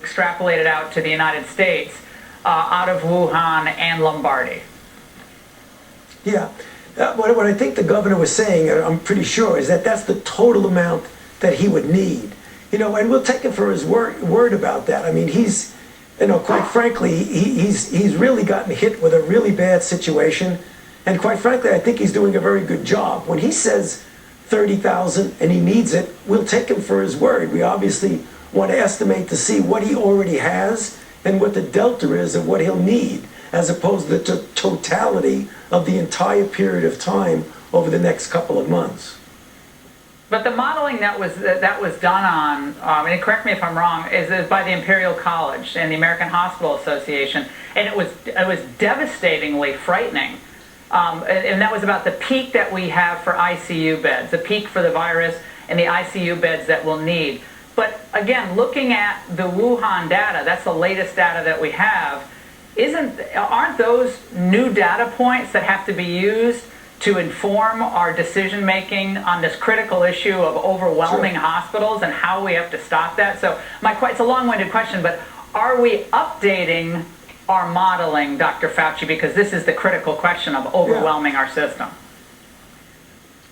extrapolated out to the United States out of Wuhan and Lombardy. Yeah. What I think the governor was saying, I'm pretty sure, is that that's the total amount that he would need. You know, and we'll take him for his word about that. I mean, he's, you know, quite frankly, he's really gotten hit with a really bad situation. And quite frankly, I think he's doing a very good job. When he says 30,000 and he needs it, we'll take him for his word. We obviously want to estimate to see what he already has and what the delta is of what he'll need, as opposed to the totality of the entire period of time over the next couple of months. But the modeling that was done on, and correct me if I'm wrong, is by the Imperial College and the American Hospital Association, and it was devastatingly frightening. And that was about the peak that we have for ICU beds, the peak for the virus and the ICU beds that we'll need. But again, looking at the Wuhan data, that's the latest data that we have, aren't those new data points that have to be used to inform our decision making on this critical issue of overwhelming hospitals and how we have to stop that? So it's a long-winded question, but are we updating our modeling, Dr. Fauci, because this is the critical question of overwhelming our system?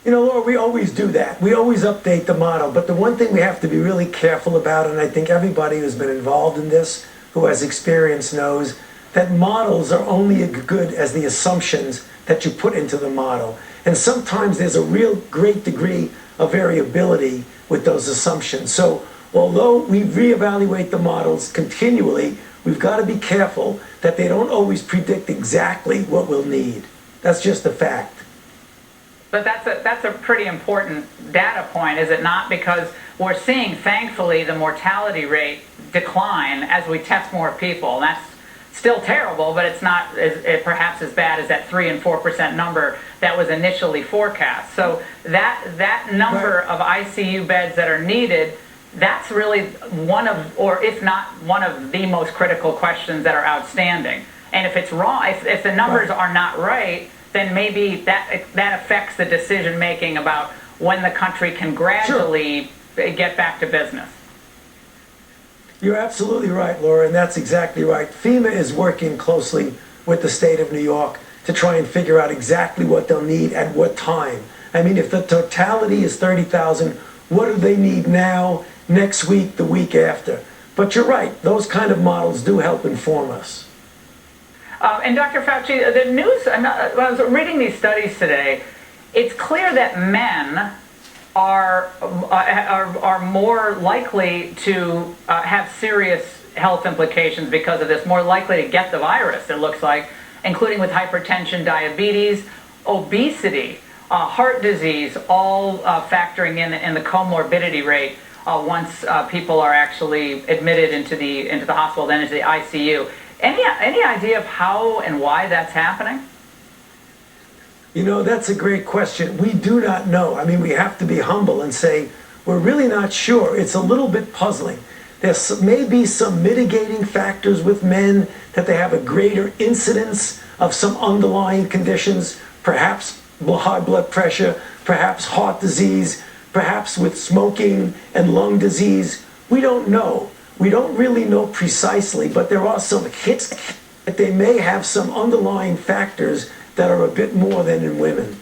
You know, Laura, we always do that. We always update the model. But the one thing we have to be really careful about, and I think everybody who's been involved in this, who has experience, knows that models are only as good as the assumptions that you put into the model. And sometimes there's a real great degree of variability with those assumptions. So although we reevaluate the models continually, we've got to be careful that they don't always predict exactly what we'll need. That's just a fact. But that's a pretty important data point, is it not? Because we're seeing, thankfully, the mortality rate decline as we test more people. And that's still terrible, but it's not perhaps as bad as that 3 and 4% number that was initially forecast. So that number of ICU beds that are needed, that's really one of, or if not one of the most critical questions that are outstanding. And if it's wrong, if the numbers are not right, then maybe that affects the decision making about when the country can gradually get back to business. You're absolutely right, Laura, and that's exactly right. FEMA is working closely with the state of New York to try and figure out exactly what they'll need at what time. I mean, if the totality is 30,000, what do they need now, next week, the week after? But you're right, those kind of models do help inform us. And Dr. Fauci, the news, when I was reading these studies today, it's clear that men are more likely to have serious health implications because of this, more likely to get the virus, it looks like, including with hypertension, diabetes, obesity, heart disease, all factoring in the comorbidity rate once people are actually admitted into the hospital, then into the ICU. Any idea of how and why that's happening? You know, that's a great question. We do not know. I mean, we have to be humble and say, we're really not sure. It's a little bit puzzling. There may be some mitigating factors with men, that they have a greater incidence of some underlying conditions, perhaps high blood pressure, perhaps heart disease, perhaps with smoking and lung disease. We don't know. We don't really know precisely, but there are some hits that they may have some underlying factors that are a bit more than in women.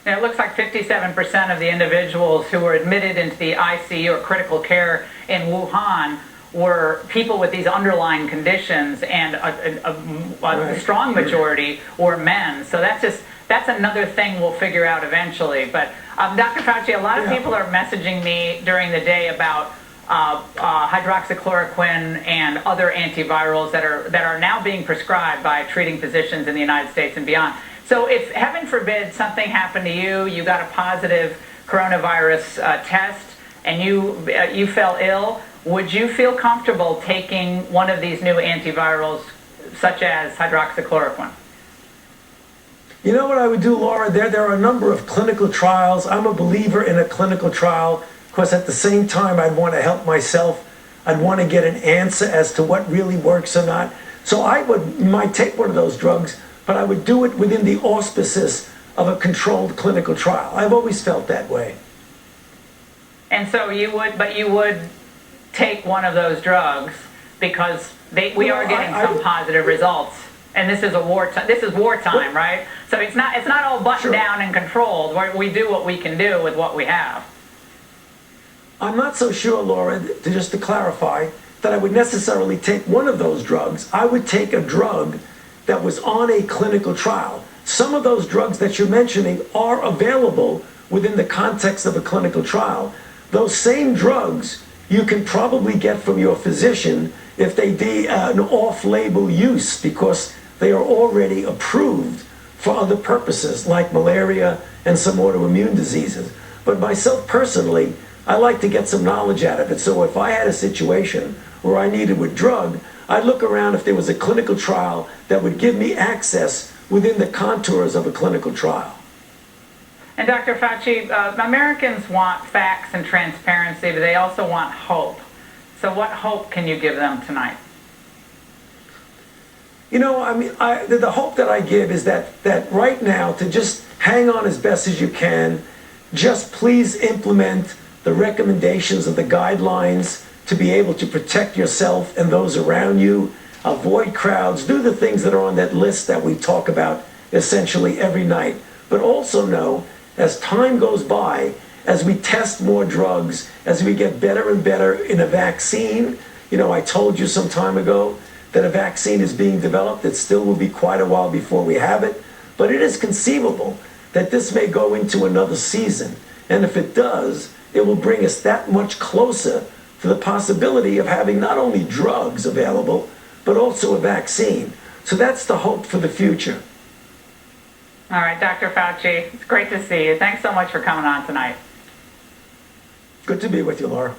And it looks like 57% of the individuals who were admitted into the ICU or critical care in Wuhan were people with these underlying conditions, and a strong majority were men. So that's another thing we'll figure out eventually. But Dr. Fauci, a lot of people are messaging me during the day about hydroxychloroquine and other antivirals that are now being prescribed by treating physicians in the United States and beyond. So if, heaven forbid, something happened to you, you got a positive coronavirus test, and you fell ill, would you feel comfortable taking one of these new antivirals, such as hydroxychloroquine? You know what I would do, Laura? There are a number of clinical trials. I'm a believer in a clinical trial. Of course, at the same time, I'd want to help myself. I'd want to get an answer as to what really works or not. So I might take one of those drugs, but I would do it within the auspices of a controlled clinical trial. I've always felt that way. And so you would take one of those drugs because we are getting some positive results. And this is wartime, right? So it's not all buttoned down and controlled. We do what we can do with what we have. I'm not so sure, Laura, just to clarify, that I would necessarily take one of those drugs. I would take a drug that was on a clinical trial. Some of those drugs that you're mentioning are available within the context of a clinical trial. Those same drugs you can probably get from your physician if they do an off-label use, because they are already approved for other purposes like malaria and some autoimmune diseases. But myself personally, I like to get some knowledge out of it. So if I had a situation where I needed a drug, I'd look around if there was a clinical trial that would give me access within the contours of a clinical trial. And Dr. Fauci, Americans want facts and transparency, but they also want hope. So what hope can you give them tonight? You know, I mean, the hope that I give is that right now, to just hang on as best as you can, just please implement the recommendations of the guidelines to be able to protect yourself and those around you, avoid crowds, do the things that are on that list that we talk about essentially every night. But also know, as time goes by, as we test more drugs, as we get better and better in a vaccine, you know, I told you some time ago that a vaccine is being developed. It still will be quite a while before we have it, but it is conceivable that this may go into another season. And if it does, it will bring us that much closer to the possibility of having not only drugs available, but also a vaccine. So that's the hope for the future. All right, Dr. Fauci, it's great to see you. Thanks so much for coming on tonight. Good to be with you, Laura.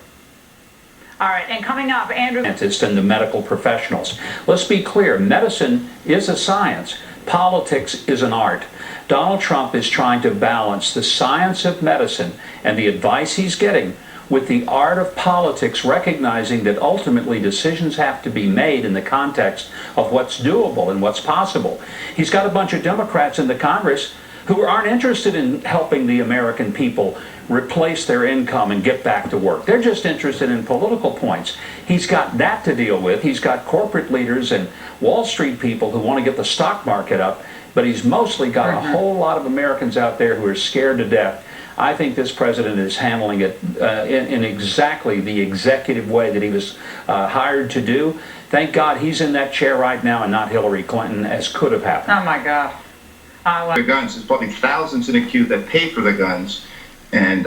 All right, and coming up, Andrew. Scientists and the medical professionals. Let's be clear, medicine is a science. Politics is an art. Donald Trump is trying to balance the science of medicine and the advice he's getting with the art of politics, recognizing that ultimately decisions have to be made in the context of what's doable and what's possible. He's got a bunch of Democrats in the Congress who aren't interested in helping the American people replace their income and get back to work. They're just interested in political points. He's got that to deal with. He's got corporate leaders and Wall Street people who want to get the stock market up, but he's mostly got a whole lot of Americans out there who are scared to death. I think this president is handling it in exactly the executive way that he was hired to do. Thank God he's in that chair right now and not Hillary Clinton, as could have happened. Oh, my God. The guns, there's probably thousands in the queue that pay for the guns, and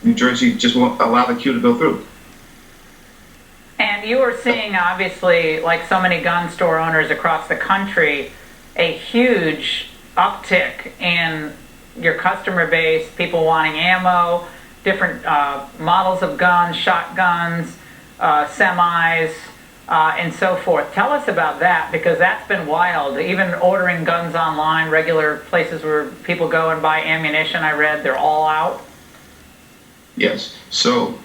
New Jersey just won't allow the queue to go through. And you are seeing, obviously, like so many gun store owners across the country, a huge uptick in your customer base, people wanting ammo, different models of guns, shotguns, semis, and so forth. Tell us about that, because that's been wild. Even ordering guns online, regular places where people go and buy ammunition, I read, they're all out. Yes. So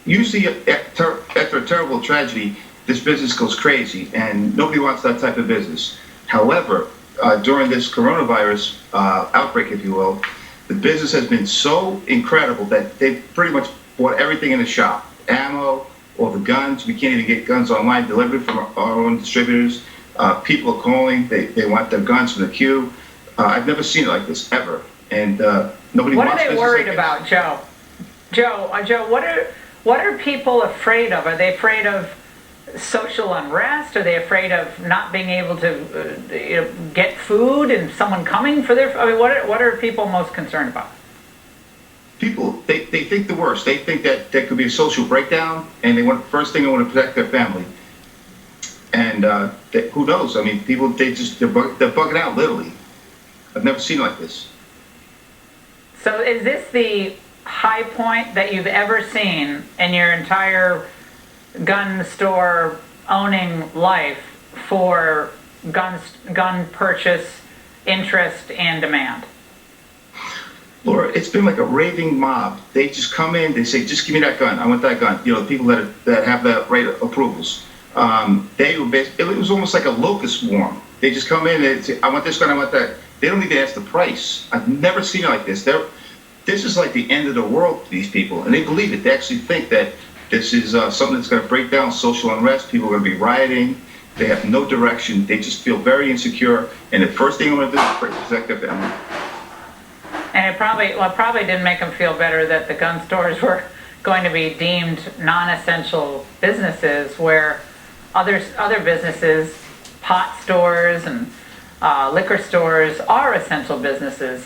usually after a terrible tragedy, this business goes crazy, and nobody wants that type of business. However, during this coronavirus outbreak, if you will, the business has been so incredible that they've pretty much bought everything in the shop. Ammo, all the guns. We can't even get guns online delivered from our own distributors. People are calling. They want their guns from the queue. I've never seen it like this, ever. And nobody What wants are they business worried like about, Joe? Joe, what are people afraid of? Are they afraid of social unrest? Are they afraid of not being able to get food and someone coming for their? I mean, what are people most concerned about? People, they think the worst. They think that there could be a social breakdown, and first thing they want to protect their family. And who knows? I mean, people, they're bugging out, literally. I've never seen it like this. So is this the high point that you've ever seen in your entire gun store owning life for gun purchase, interest, and demand? Laura, it's been like a raving mob. They just come in, they say, just give me that gun. I want that gun. You know, the people that have the right approvals. It was almost like a locust swarm. They just come in and say, I want this gun, I want that. They don't even ask the price. I've never seen it like this. This is like the end of the world to these people, and they believe it. They actually think that This is something that's going to break down social unrest. People are going to be rioting. They have no direction. They just feel very insecure. And the first thing I'm going to do is protect their family. And it probably didn't make them feel better that the gun stores were going to be deemed non-essential businesses, where other businesses, pot stores and liquor stores, are essential businesses.